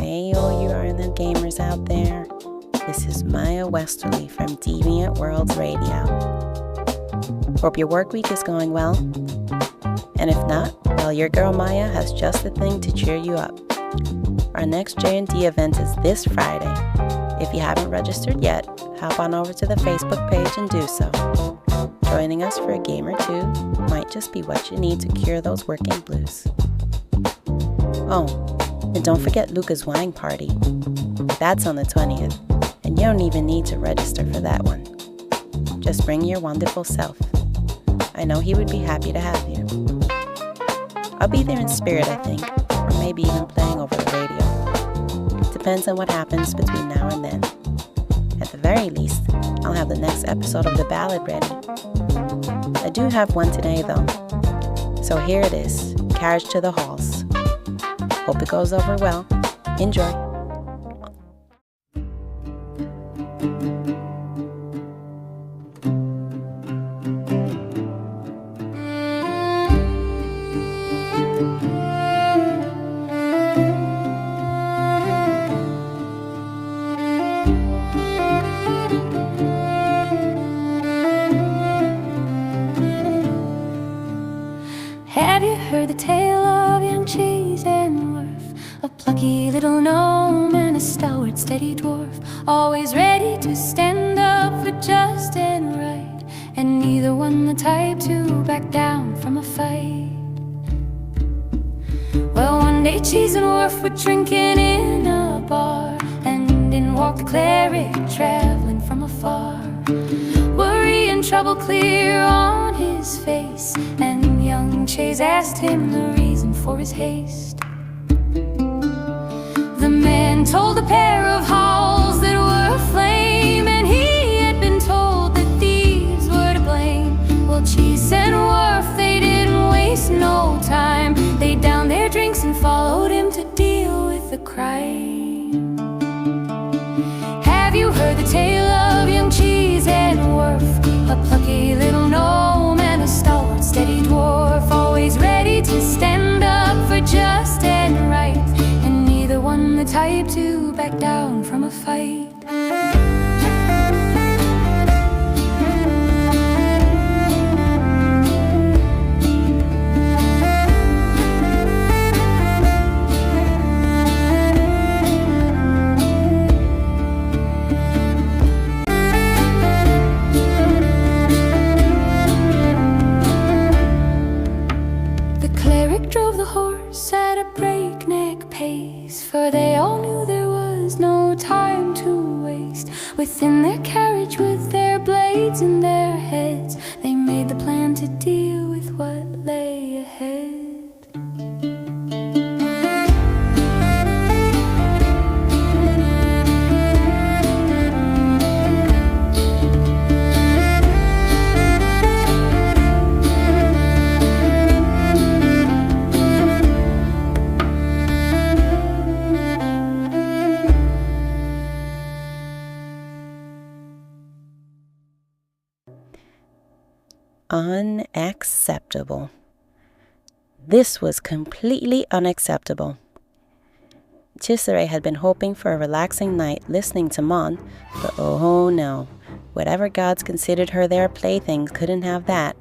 Hey, all you Ireland gamers out there. This is Maya Westerly from Deviant Worlds Radio. Hope your work week is going well. And if not, well, your girl Maya has just the thing to cheer you up. Our next J&D event is this Friday. If you haven't registered yet, hop on over to the Facebook page and do so. Joining us for a game or two might just be what you need to cure those working blues. Oh, and don't forget Luca's wine party. That's on the 20th, and you don't even need to register for that one. Just bring your wonderful self. I know he would be happy to have you. I'll be there in spirit, I think, or maybe even playing over the radio. Depends on what happens between now and then. At the very least, I'll have the next episode of the Ballad ready. I do have one today, though. So here it is, Carriage to the Halls. Hope it goes over well. Enjoy. Have you heard the tale of young Cheese and Worf? A plucky little gnome and a stalwart steady dwarf, always ready to stand up for just and right, and neither one the type to back down from a fight. Well, one day Cheese and Worf were drinking in a bar, and in walked the cleric traveling from afar, worry and trouble clear on his face, and young Chase asked him the reason for his haste. The man told a pair of halls that were aflame, and he had been told that thieves were to blame. Well, Cheese and Worf, they didn't waste no time. They downed their drinks and followed him to deal with the crime. Have you heard the tale of young Cheese and Worf? A plucky little gnome and a stalwart steady dwarf, always ready to stand up for just and right, and neither one the type to back down from a fight. Drove the horse at a breakneck pace, for they all knew there was no time to waste. Within their carriage with their blades in their heads, they made the plan to deal with what lay ahead. Unacceptable. This was completely unacceptable. Chisere had been hoping for a relaxing night listening to Mon, but oh no, whatever gods considered her their playthings couldn't have that.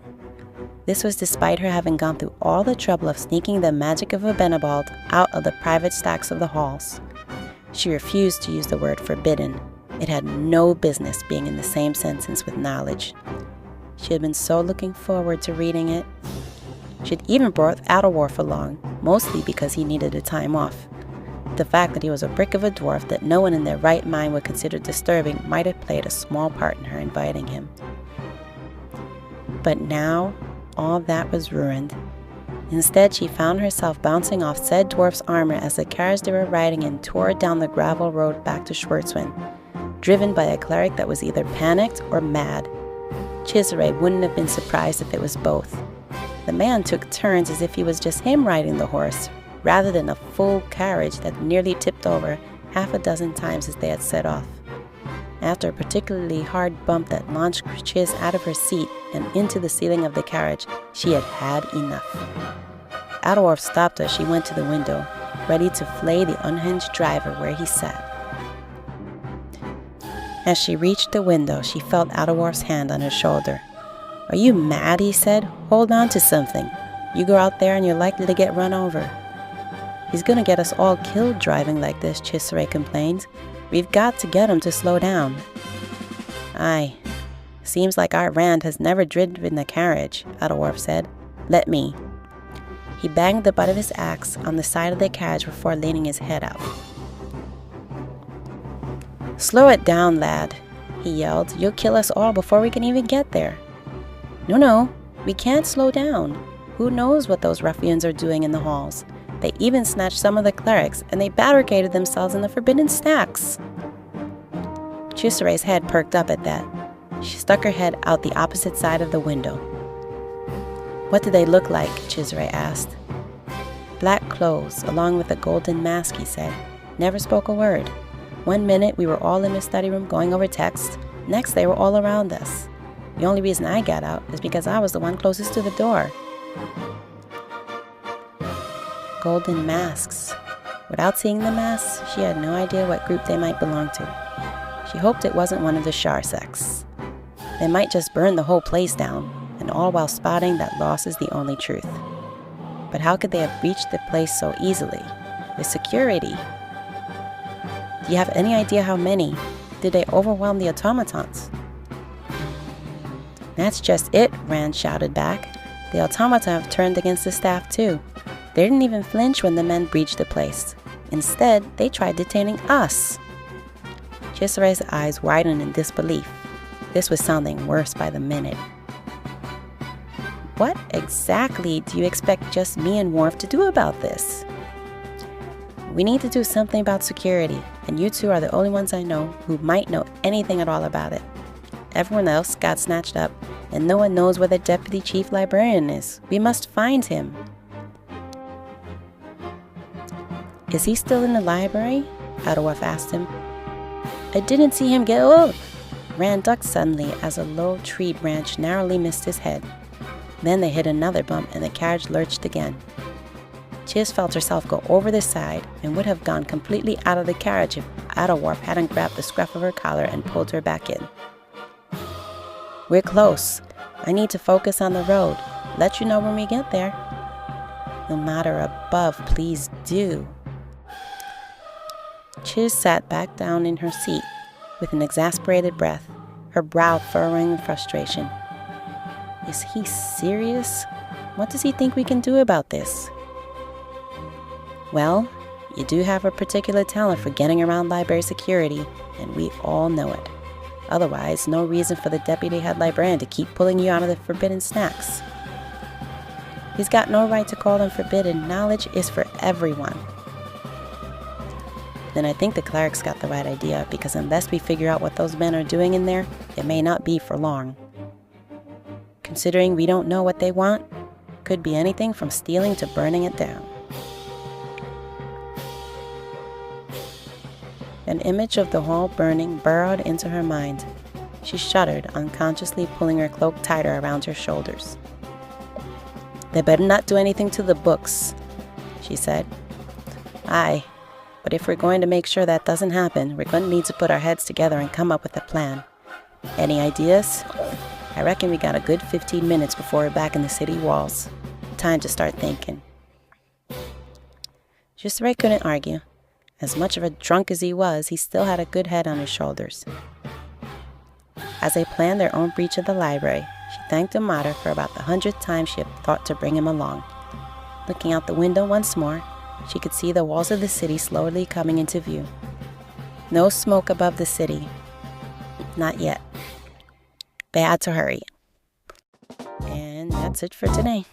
This was despite her having gone through all the trouble of sneaking the magic of a Benabald out of the private stacks of the halls. She refused to use the word forbidden. It had no business being in the same sentence with knowledge. She had been so looking forward to reading it. She had even brought Worf along, mostly because he needed a time off. The fact that he was a brick of a dwarf that no one in their right mind would consider disturbing might have played a small part in her inviting him. But now, all that was ruined. Instead, she found herself bouncing off said dwarf's armor as the carriage they were riding in tore down the gravel road back to Schwarzwind, driven by a cleric that was either panicked or mad. Chisere wouldn't have been surprised if it was both. The man took turns as if he was just him riding the horse, rather than a full carriage that nearly tipped over half a dozen times as they had set off. After a particularly hard bump that launched Chiz out of her seat and into the ceiling of the carriage, she had had enough. Adolf stopped as she went to the window, ready to flay the unhinged driver where he sat. As she reached the window, she felt Ada Worf's hand on her shoulder. "Are you mad?" he said. "Hold on to something. You go out there and you're likely to get run over." "He's gonna get us all killed driving like this," Chisare complained. "We've got to get him to slow down." "Aye. Seems like our Rand has never driven the carriage," Ada Worf said. "Let me." He banged the butt of his axe on the side of the carriage before leaning his head out. "Slow it down, lad," he yelled. "You'll kill us all before we can even get there." No, we can't slow down. Who knows what those ruffians are doing in the halls? They even snatched some of the clerics, and they barricaded themselves in the forbidden stacks." Chisare's head perked up at that. She stuck her head out the opposite side of the window. "What do they look like?" Chisare asked. "Black clothes, along with a golden mask," he said. Never spoke a word. One minute we were all in the study room going over text. Next they were all around us. The only reason I got out is because I was the one closest to the door. Golden masks. Without seeing the masks, she had no idea what group they might belong to. She hoped it wasn't one of the Shar sects. They might just burn the whole place down, and all while spotting that loss is the only truth. But how could they have breached the place so easily? The security. Do you have any idea how many? Did they overwhelm the automatons? "That's just it," Rand shouted back. "The automata have turned against the staff too. They didn't even flinch when the men breached the place. Instead, they tried detaining us." Chisare's eyes widened in disbelief. This was sounding worse by the minute. "What exactly do you expect just me and Worf to do about this?" "We need to do something about security, and you two are the only ones I know who might know anything at all about it. Everyone else got snatched up, and no one knows where the Deputy Chief Librarian is. We must find him." "Is he still in the library?" Ada Worf asked him. "I didn't see him get up." Rand ducked suddenly as a low tree branch narrowly missed his head. Then they hit another bump and the carriage lurched again. Chiz felt herself go over the side and would have gone completely out of the carriage if Ada Worf hadn't grabbed the scruff of her collar and pulled her back in. "We're close. I need to focus on the road. Let you know when we get there." "No matter above, please do." Chiz sat back down in her seat with an exasperated breath, her brow furrowing in frustration. Is he serious? What does he think we can do about this? "Well, you do have a particular talent for getting around library security, and we all know it. Otherwise, no reason for the deputy head librarian to keep pulling you out of the forbidden snacks. He's got no right to call them forbidden. Knowledge is for everyone." "Then I think the clerics got the right idea, because unless we figure out what those men are doing in there, it may not be for long. Considering we don't know what they want, could be anything from stealing to burning it down." An image of the hall burning burrowed into her mind. She shuddered, unconsciously pulling her cloak tighter around her shoulders. "They better not do anything to the books," she said. "Aye, but if we're going to make sure that doesn't happen, we're going to need to put our heads together and come up with a plan. Any ideas?" "I reckon we got a good 15 minutes before we're back in the city walls. Time to start thinking." Chisare couldn't argue. As much of a drunk as he was, he still had a good head on his shoulders. As they planned their own breach of the library, she thanked Amada for about the 100th time she had thought to bring him along. Looking out the window once more, she could see the walls of the city slowly coming into view. No smoke above the city. Not yet. They had to hurry. And that's it for today.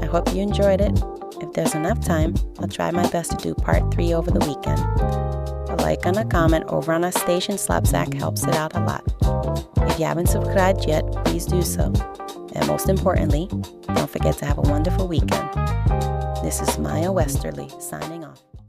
I hope you enjoyed it. If there's enough time, I'll try my best to do part 3 over the weekend. A like and a comment over on our station Slapsack helps it out a lot. If you haven't subscribed yet, please do so. And most importantly, don't forget to have a wonderful weekend. This is Maya Westerly signing off.